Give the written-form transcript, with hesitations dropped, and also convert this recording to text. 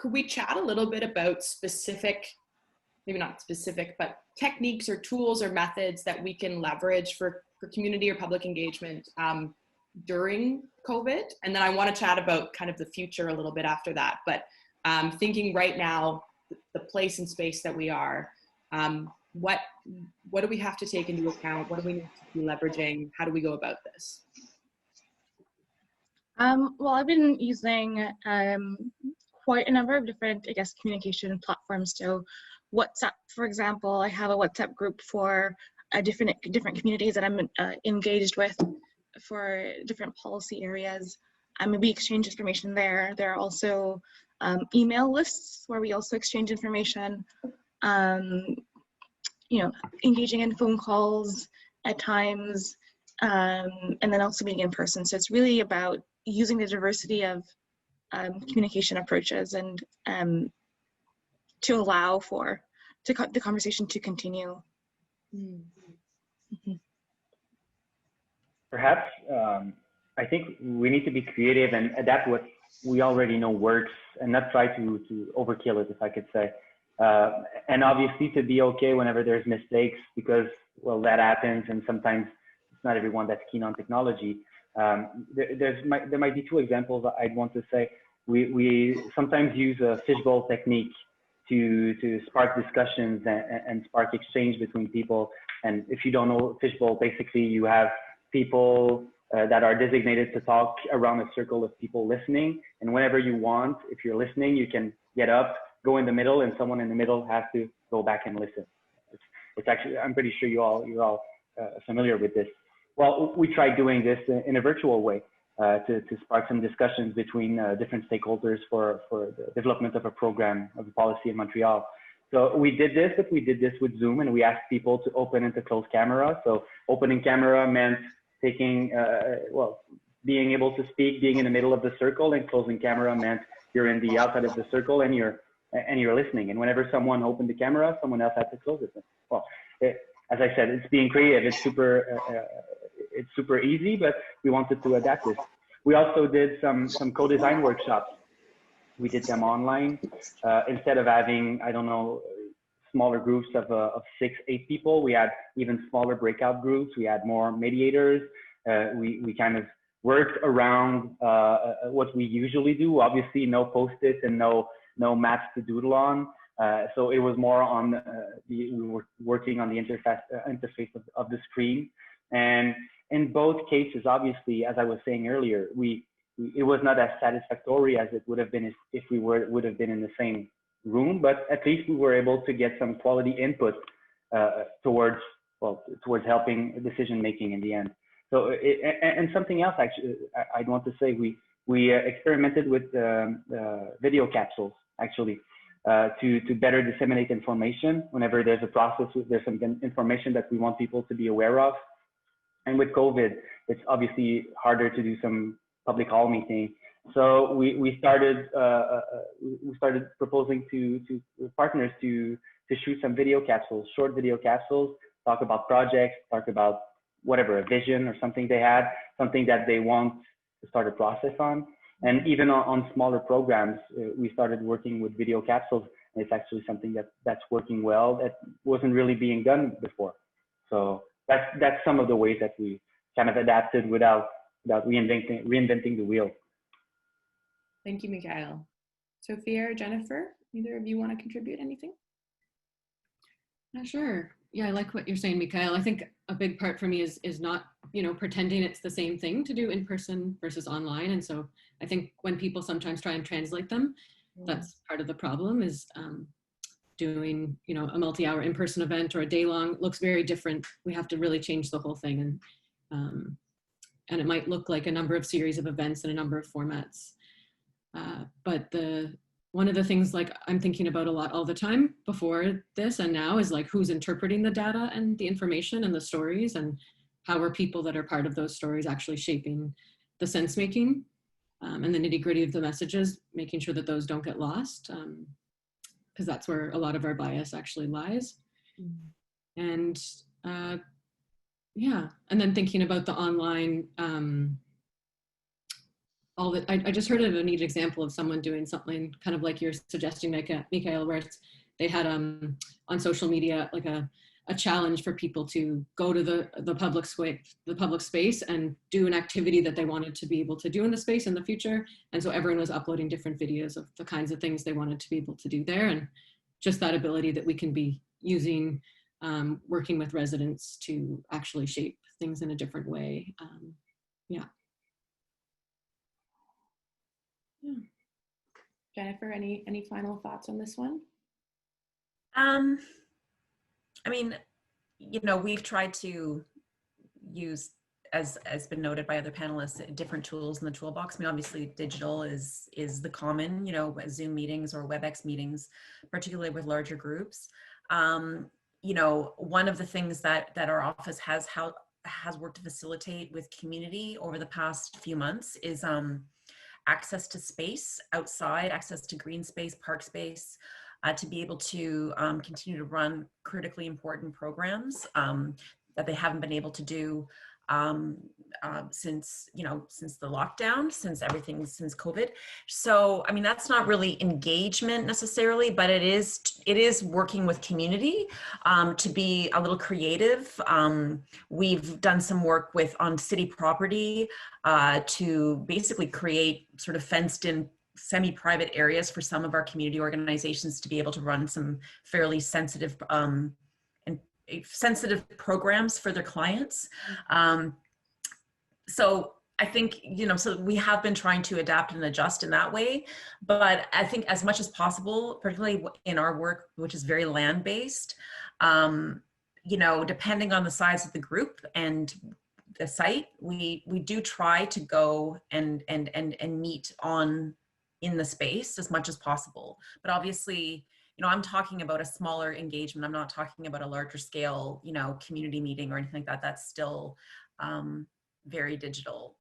could we chat a little bit about specific, maybe not specific, but techniques or tools or methods that we can leverage for community or public engagement during COVID? And then I want to chat about kind of the future a little bit after that. But thinking right now, the place and space that we are, what do we have to take into account? What do we need to be leveraging? How do we go about this? Well, I've been using quite a number of different, I guess, communication platforms. So WhatsApp, for example, I have a WhatsApp group for different communities that I'm engaged with for different policy areas. We exchange information there. There are also email lists where we also exchange information. You know, engaging in phone calls at times, and then also being in person. So it's really about using the diversity of communication approaches and to allow for the conversation to continue. Mm-hmm. Perhaps I think we need to be creative and adapt what we already know works and not try to overkill it, if I could say. And obviously to be okay whenever there's mistakes, because, well, that happens, and sometimes it's not everyone that's keen on technology. There might be two examples I'd want to say. We sometimes use a fishbowl technique to spark discussions and spark exchange between people. And if you don't know fishbowl, basically you have people that are designated to talk around a circle of people listening. And whenever you want, if you're listening, you can get up, go in the middle, and someone in the middle has to go back and listen. It's actually, I'm pretty sure you're all familiar with this. Well, we tried doing this in a virtual way to spark some discussions between different stakeholders for the development of a program, of a policy in Montreal. So we did this, but we did this with Zoom, and we asked people to open and to close camera. So opening camera meant taking, being able to speak, being in the middle of the circle, and closing camera meant you're in the outside of the circle and you're listening. And whenever someone opened the camera, someone else had to close it. Well, as I said, it's being creative. It's super easy, but we wanted to adapt this. We also did some co-design workshops. We did them online. Instead of having, I don't know, smaller groups of 6, 8 people, we had even smaller breakout groups. We had more mediators. We kind of worked around what we usually do. Obviously, no post-it and no maps to doodle on. So it was more on we were working on the interface of the screen. And in both cases, obviously, as I was saying earlier, it was not as satisfactory as it would have been if we would have been in the same room, but at least we were able to get some quality input towards helping decision making in the end. So and something else, actually, I'd want to say, we experimented with video capsules, actually, to better disseminate information whenever there's a process, there's some information that we want people to be aware of. And with COVID, it's obviously harder to do some public hall meeting. So we started proposing to partners to shoot some video capsules, short video capsules, talk about projects, talk about whatever, a vision or something they had, something that they want to start a process on. And even on smaller programs, we started working with video capsules, and it's actually something that's working well, that wasn't really being done before. So that's some of the ways that we kind of adapted without reinventing the wheel. Thank you, Mikael. Sophia or Jennifer, either of you want to contribute anything? Sure. Yeah, I like what you're saying, Mikael. I think a big part for me is not, pretending it's the same thing to do in person versus online. And so I think when people sometimes try and translate them, that's part of the problem, is doing, a multi-hour in-person event or a day-long looks very different. We have to really change the whole thing. And it might look like a number of series of events and a number of formats. But one of the things I'm thinking about a lot all the time before this and now is who's interpreting the data and the information and the stories, and how are people that are part of those stories actually shaping the sense making and the nitty gritty of the messages, making sure that those don't get lost, because that's where a lot of our bias actually lies. And yeah, and then thinking about the online all the, I just heard of a neat example of someone doing something kind of like you're suggesting, Mikael, where they had on social media like a challenge for people to go to the public space and do an activity that they wanted to be able to do in the space in the future. And so everyone was uploading different videos of the kinds of things they wanted to be able to do there, and just that ability that we can be using, working with residents to actually shape things in a different way. Yeah. Jennifer, any final thoughts on this one? I mean, you know, we've tried to use, as been noted by other panelists, different tools in the toolbox. I mean, obviously digital is the common, you know, Zoom meetings or WebEx meetings, particularly with larger groups. You know, one of the things that our office has worked to facilitate with community over the past few months is access to space outside, access to green space, park space, to be able to continue to run critically important programs that they haven't been able to do since the lockdown, since COVID. So, I mean, that's not really engagement necessarily, but it is working with community to be a little creative. We've done some work on city property to basically create sort of fenced in semi-private areas for some of our community organizations to be able to run some fairly sensitive programs for their clients. So I think, you know, so we have been trying to adapt and adjust in that way, but I think as much as possible, particularly in our work, which is very land-based, you know, depending on the size of the group and the site, we do try to go and meet in the space as much as possible. But obviously, you know, I'm talking about a smaller engagement. I'm not talking about a larger scale, you know, community meeting or anything like that. That's still very digital.